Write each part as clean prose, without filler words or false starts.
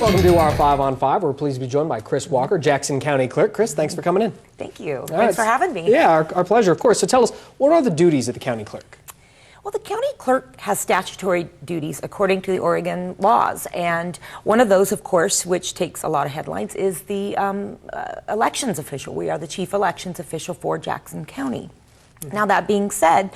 Welcome to our 5 on 5. We're pleased to be joined by Chris Walker, Jackson County Clerk. Chris, thanks for coming in. Thank you. Thanks for having me. Yeah, our pleasure, of course. So tell us, what are the duties of the county clerk? Well, the county clerk has statutory duties according to the Oregon laws, and one of those, of course, which takes a lot of headlines, is the elections official. We are the chief elections official for Jackson County. Now, that being said,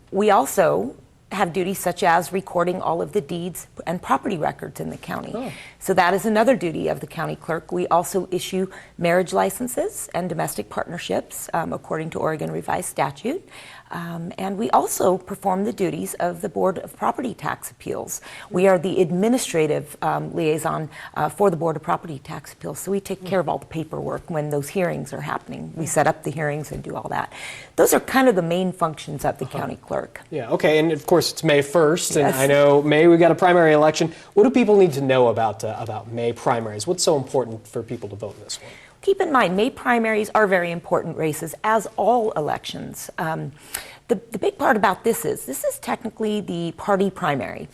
we also have duties such as recording all of the deeds and property records in the county. Oh. So that is another duty of the county clerk. We also issue marriage licenses and domestic partnerships according to Oregon Revised Statute. And we also perform the duties of the Board of Property Tax Appeals. We are the administrative liaison for the Board of Property Tax Appeals, so we take care of all the paperwork when those hearings are happening. We set up the hearings and do all that. Those are kind of the main functions of the county clerk. Yeah, okay, and of course it's May 1st, and Yes. I know May we got a primary election. What do people need to know about May primaries? What's so important for people to vote in this one? Keep in mind, May primaries are very important races, as all elections. The big part about this is technically the party primary.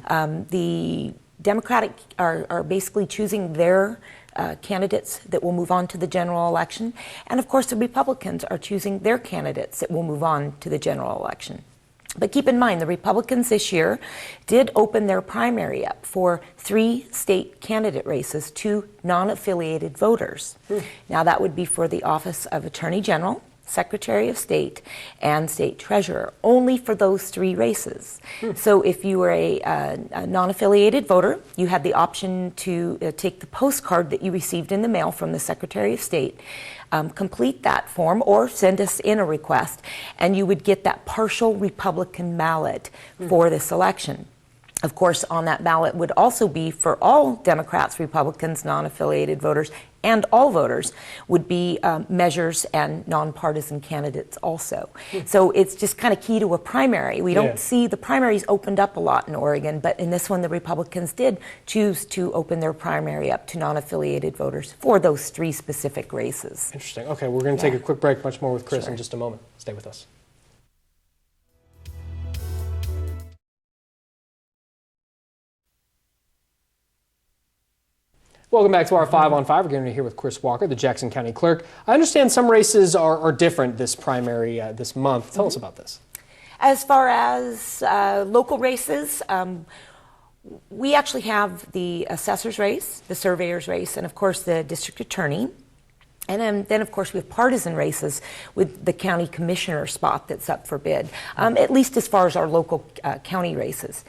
The Democratic are basically choosing their candidates that will move on to the general election. And of course, the Republicans are choosing their candidates that will move on to the general election. But keep in mind, the Republicans this year did open their primary up for 3 state candidate races to non-affiliated voters. Now, that would be for the office of Attorney General, Secretary of State, and State Treasurer, only for those 3 races. So if you were a non-affiliated voter, you had the option to take the postcard that you received in the mail from the Secretary of State, complete that form, or send us in a request, and you would get that partial Republican ballot for this election. Of course, on that ballot would also be for all Democrats, Republicans, non-affiliated voters, and all voters would be measures and nonpartisan candidates also. So it's just kind of key to a primary. We don't see the primaries opened up a lot in Oregon, but in this one the Republicans did choose to open their primary up to non-affiliated voters for those 3 specific races. Interesting. Okay, we're going to take a quick break. Much more with Chris in just a moment. Stay with us. Welcome back to our 5 on 5. We're going to be here with Chris Walker, the Jackson County Clerk. I understand some races are different this primary this month. Tell us about this. As far as local races, we actually have the assessor's race, the surveyor's race, and of course the district attorney. And then of course, we have partisan races with the county commissioner spot that's up for bid, at least as far as our local county races.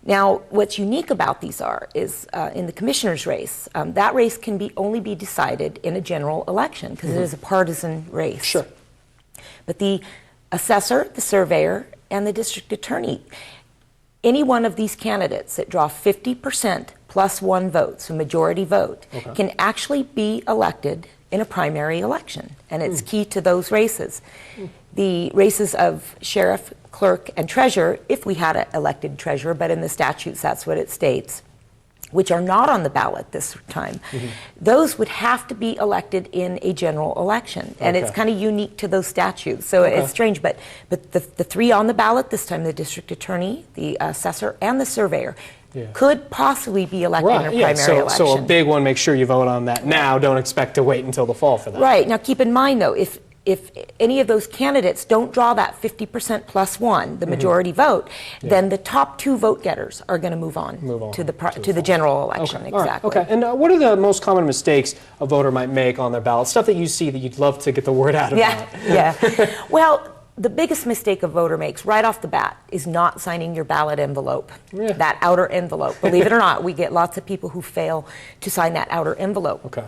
Now, what's unique about these is in the commissioner's race, that race can only be decided in a general election because it is a partisan race. Sure. But the assessor, the surveyor, and the district attorney, any one of these candidates that draw 50% plus 1 vote, so majority vote, can actually be elected in a primary election. And it's key to those races. The races of sheriff, clerk, and treasurer, if we had an elected treasurer, but in the statutes that's what it states, which are not on the ballot this time, those would have to be elected in a general election. And it's kind of unique to those statutes, so it's strange. But the 3 on the ballot this time, the district attorney, the assessor, and the surveyor, could possibly be elected in a primary election. So a big one, make sure you vote on that now. Don't expect to wait until the fall for that. Right. Now keep in mind, though, if any of those candidates don't draw that 50% plus 1, the majority vote, then the top 2 vote getters are going to move on to the general election. Okay. Exactly. Right. Okay. And what are the most common mistakes a voter might make on their ballot? Stuff that you see that you'd love to get the word out about. Yeah. Well, the biggest mistake a voter makes right off the bat is not signing your ballot envelope, that outer envelope. Believe it or not, we get lots of people who fail to sign that outer envelope. Okay.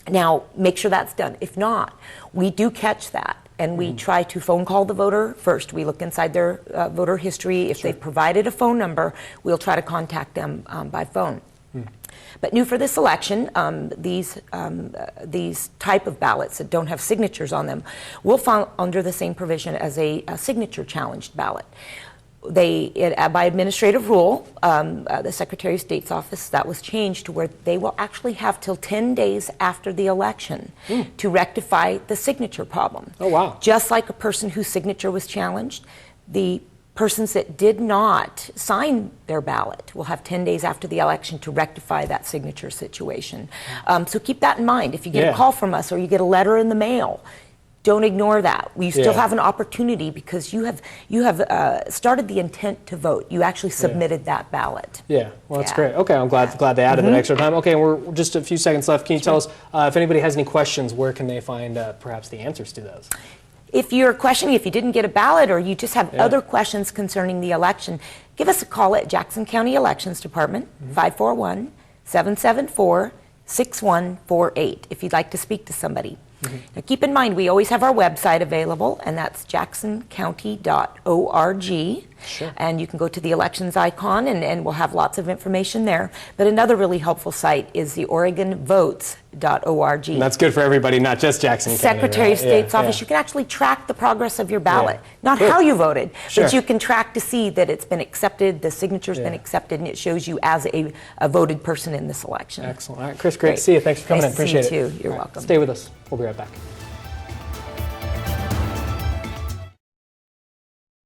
Now, make sure that's done. If not, we do catch that, and we try to phone call the voter first. We look inside their voter history. If they've provided a phone number, we'll try to contact them by phone. But new for this election, these type of ballots that don't have signatures on them will fall under the same provision as a signature challenged ballot. By administrative rule, the Secretary of State's office, that was changed to where they will actually have till 10 days after the election to rectify the signature problem. Oh, wow. Just like a person whose signature was challenged, the persons that did not sign their ballot will have 10 days after the election to rectify that signature situation. So keep that in mind. If you get a call from us or you get a letter in the mail, don't ignore that. You still have an opportunity because you have started the intent to vote. You actually submitted that ballot. Yeah, well, that's great. Okay, I'm glad they added that extra time. Okay, we're just a few seconds left. Can you tell us if anybody has any questions, where can they find perhaps the answers to those? If you're questioning if you didn't get a ballot or you just have other questions concerning the election, give us a call at Jackson County Elections Department, 541-774-6148, if you'd like to speak to somebody. Now keep in mind, we always have our website available, and that's jacksoncounty.org. And you can go to the elections icon, and we'll have lots of information there. But another really helpful site is the OregonVotes.org. And that's good for everybody, not just Jackson County. Secretary of State's office. You can actually track the progress of your ballot. Not how you voted, but you can track to see that it's been accepted, the signature's been accepted, and it shows you as a voted person in this election. Excellent. All right, Chris, great to see you. Thanks for coming in. Appreciate it. Nice to see you too. You're welcome. Stay with us. We'll be right back.